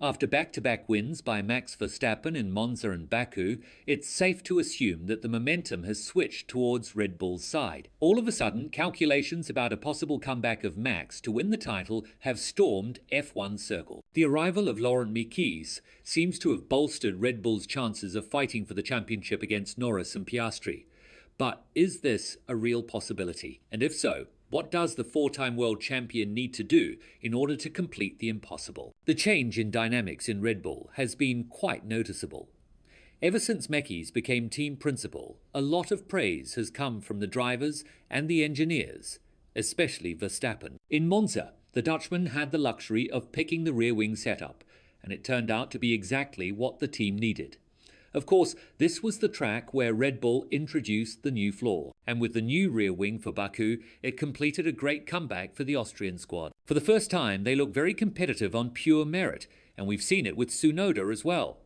After back-to-back wins by Max Verstappen in Monza and Baku, it's safe to assume that the momentum has switched towards Red Bull's side. All of a sudden, calculations about a possible comeback of Max to win the title have stormed F1 circle. The arrival of Laurent Mekies seems to have bolstered Red Bull's chances of fighting for the championship against Norris and Piastri. But is this a real possibility? And if so, what does the four-time world champion need to do in order to complete the impossible? The change in dynamics in Red Bull has been quite noticeable. Ever since Mekies became team principal, a lot of praise has come from the drivers and the engineers, especially Verstappen. In Monza, the Dutchman had the luxury of picking the rear wing setup, and it turned out to be exactly what the team needed. Of course, this was the track where Red Bull introduced the new floor, and with the new rear wing for Baku, it completed a great comeback for the Austrian squad. For the first time, they look very competitive on pure merit, and we've seen it with Tsunoda as well.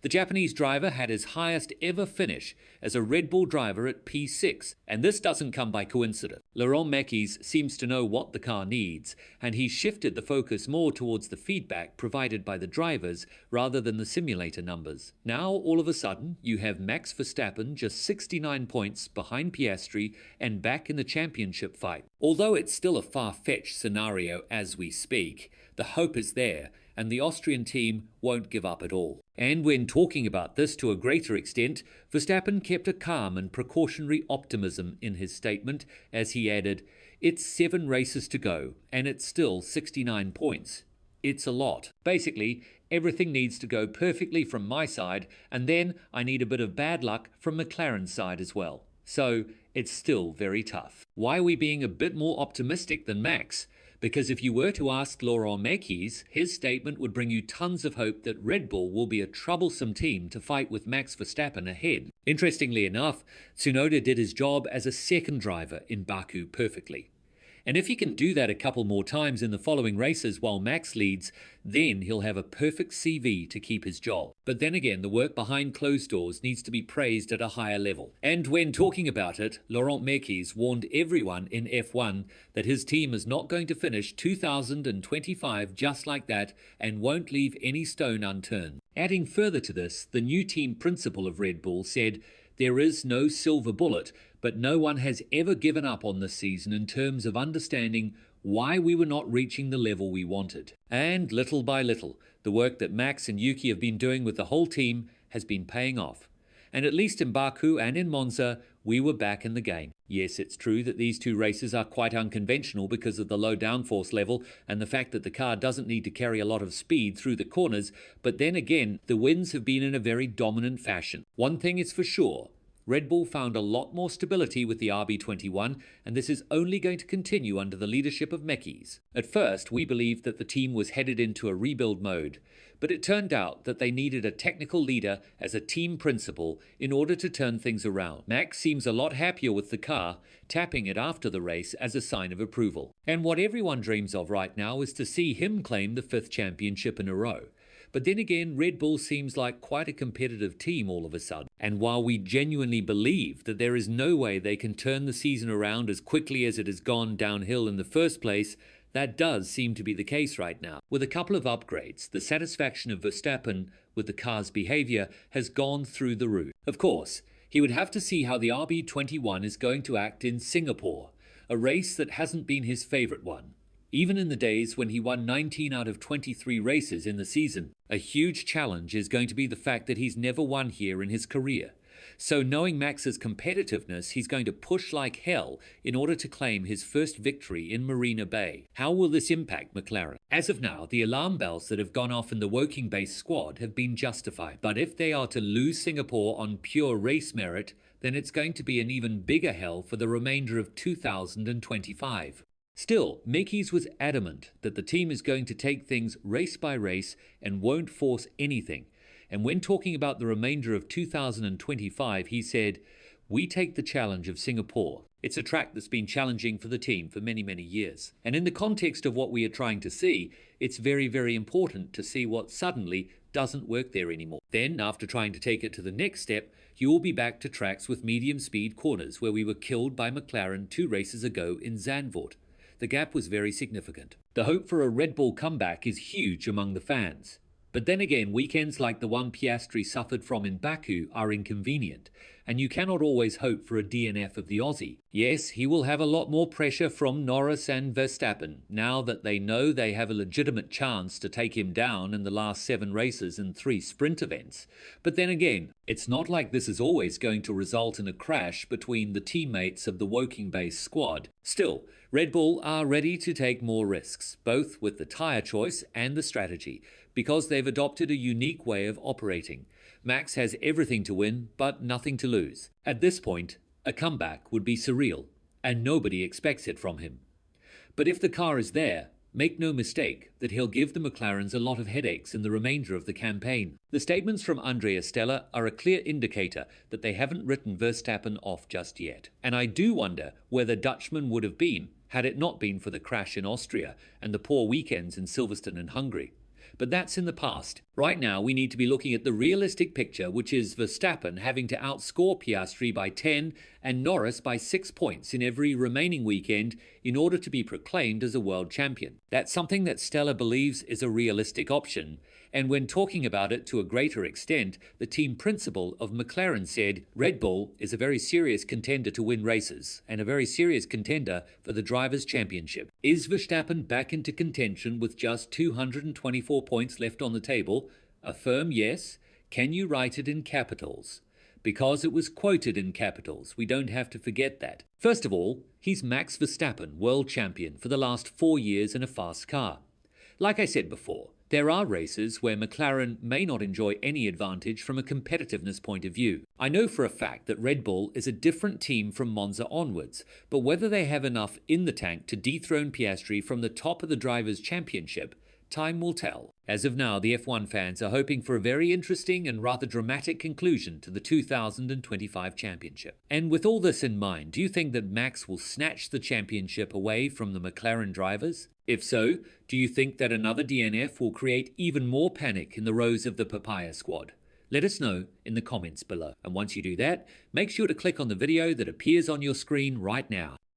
The Japanese driver had his highest ever finish as a Red Bull driver at P6, and this doesn't come by coincidence. Laurent Mekies seems to know what the car needs, and he's shifted the focus more towards the feedback provided by the drivers rather than the simulator numbers. Now, all of a sudden, you have Max Verstappen just 69 points behind Piastri and back in the championship fight. Although it's still a far-fetched scenario as we speak, the hope is there, and the Austrian team won't give up at all. And when talking about this to a greater extent, Verstappen kept a calm and precautionary optimism in his statement as he added, "It's 7 races to go, and it's still 69 points. It's a lot. Basically, everything needs to go perfectly from my side, and then I need a bit of bad luck from McLaren's side as well. So it's still very tough." Why are we being a bit more optimistic than Max? Because if you were to ask Laurent Mekies, his statement would bring you tons of hope that Red Bull will be a troublesome team to fight with Max Verstappen ahead. Interestingly enough, Tsunoda did his job as a second driver in Baku perfectly. And if he can do that a couple more times in the following races while Max leads, then he'll have a perfect CV to keep his job. But then again, the work behind closed doors needs to be praised at a higher level. And when talking about it, Laurent Mekies warned everyone in F1 that his team is not going to finish 2025 just like that and won't leave any stone unturned. Adding further to this, the new team principal of Red Bull said, "There is no silver bullet, but no one has ever given up on this season in terms of understanding why we were not reaching the level we wanted." And little by little, the work that Max and Yuki have been doing with the whole team has been paying off. And at least in Baku and in Monza, we were back in the game. Yes, it's true that these two races are quite unconventional because of the low downforce level and the fact that the car doesn't need to carry a lot of speed through the corners, but then again, the wins have been in a very dominant fashion. One thing is for sure, Red Bull found a lot more stability with the RB21, and this is only going to continue under the leadership of Mekies. At first, we believed that the team was headed into a rebuild mode, but it turned out that they needed a technical leader as a team principal in order to turn things around. Max seems a lot happier with the car, tapping it after the race as a sign of approval. And what everyone dreams of right now is to see him claim the 5th championship in a row. But then again, Red Bull seems like quite a competitive team all of a sudden. And while we genuinely believe that there is no way they can turn the season around as quickly as it has gone downhill in the first place, that does seem to be the case right now. With a couple of upgrades, the satisfaction of Verstappen with the car's behavior has gone through the roof. Of course, he would have to see how the RB21 is going to act in Singapore, a race that hasn't been his favorite one. Even in the days when he won 19 out of 23 races in the season, a huge challenge is going to be the fact that he's never won here in his career. So knowing Max's competitiveness, he's going to push like hell in order to claim his first victory in Marina Bay. How will this impact McLaren? As of now, the alarm bells that have gone off in the Woking-based squad have been justified. But if they are to lose Singapore on pure race merit, then it's going to be an even bigger hell for the remainder of 2025. Still, Mekies was adamant that the team is going to take things race by race and won't force anything. And when talking about the remainder of 2025, he said, "We take the challenge of Singapore. It's a track that's been challenging for the team for many, many years." And in the context of what we are trying to see, it's very, very important to see what suddenly doesn't work there anymore. Then, after trying to take it to the next step, you will be back to tracks with medium speed corners where we were killed by McLaren 2 races ago in Zandvoort. The gap was very significant. The hope for a Red Bull comeback is huge among the fans. But then again, weekends like the one Piastri suffered from in Baku are inconvenient, and you cannot always hope for a DNF of the Aussie. Yes, he will have a lot more pressure from Norris and Verstappen, now that they know they have a legitimate chance to take him down in the last 7 races and 3 sprint events. But then again, it's not like this is always going to result in a crash between the teammates of the Woking-based squad. Still, Red Bull are ready to take more risks, both with the tyre choice and the strategy, because they've adopted a unique way of operating. Max has everything to win, but nothing to lose. At this point, a comeback would be surreal, and nobody expects it from him. But if the car is there, make no mistake that he'll give the McLarens a lot of headaches in the remainder of the campaign. The statements from Andrea Stella are a clear indicator that they haven't written Verstappen off just yet. And I do wonder where the Dutchman would have been had it not been for the crash in Austria and the poor weekends in Silverstone and Hungary. But that's in the past. Right now, we need to be looking at the realistic picture, which is Verstappen having to outscore Piastri by 10 and Norris by 6 points in every remaining weekend in order to be proclaimed as a world champion. That's something that Stella believes is a realistic option. And when talking about it to a greater extent, the team principal of McLaren said, Red Bull is a very serious contender to win races and a very serious contender for the Drivers' Championship. Is Verstappen back into contention with just 224 points left on the table? A firm yes. Can you write it in capitals? Because it was quoted in capitals, we don't have to forget that. First of all, he's Max Verstappen, world champion for the last 4 years in a fast car. Like I said before, there are races where McLaren may not enjoy any advantage from a competitiveness point of view. I know for a fact that Red Bull is a different team from Monza onwards, but whether they have enough in the tank to dethrone Piastri from the top of the Drivers' Championship, time will tell. As of now, the F1 fans are hoping for a very interesting and rather dramatic conclusion to the 2025 championship. And with all this in mind, do you think that Max will snatch the championship away from the McLaren drivers? If so, do you think that another DNF will create even more panic in the rows of the Papaya squad? Let us know in the comments below. And once you do that, make sure to click on the video that appears on your screen right now.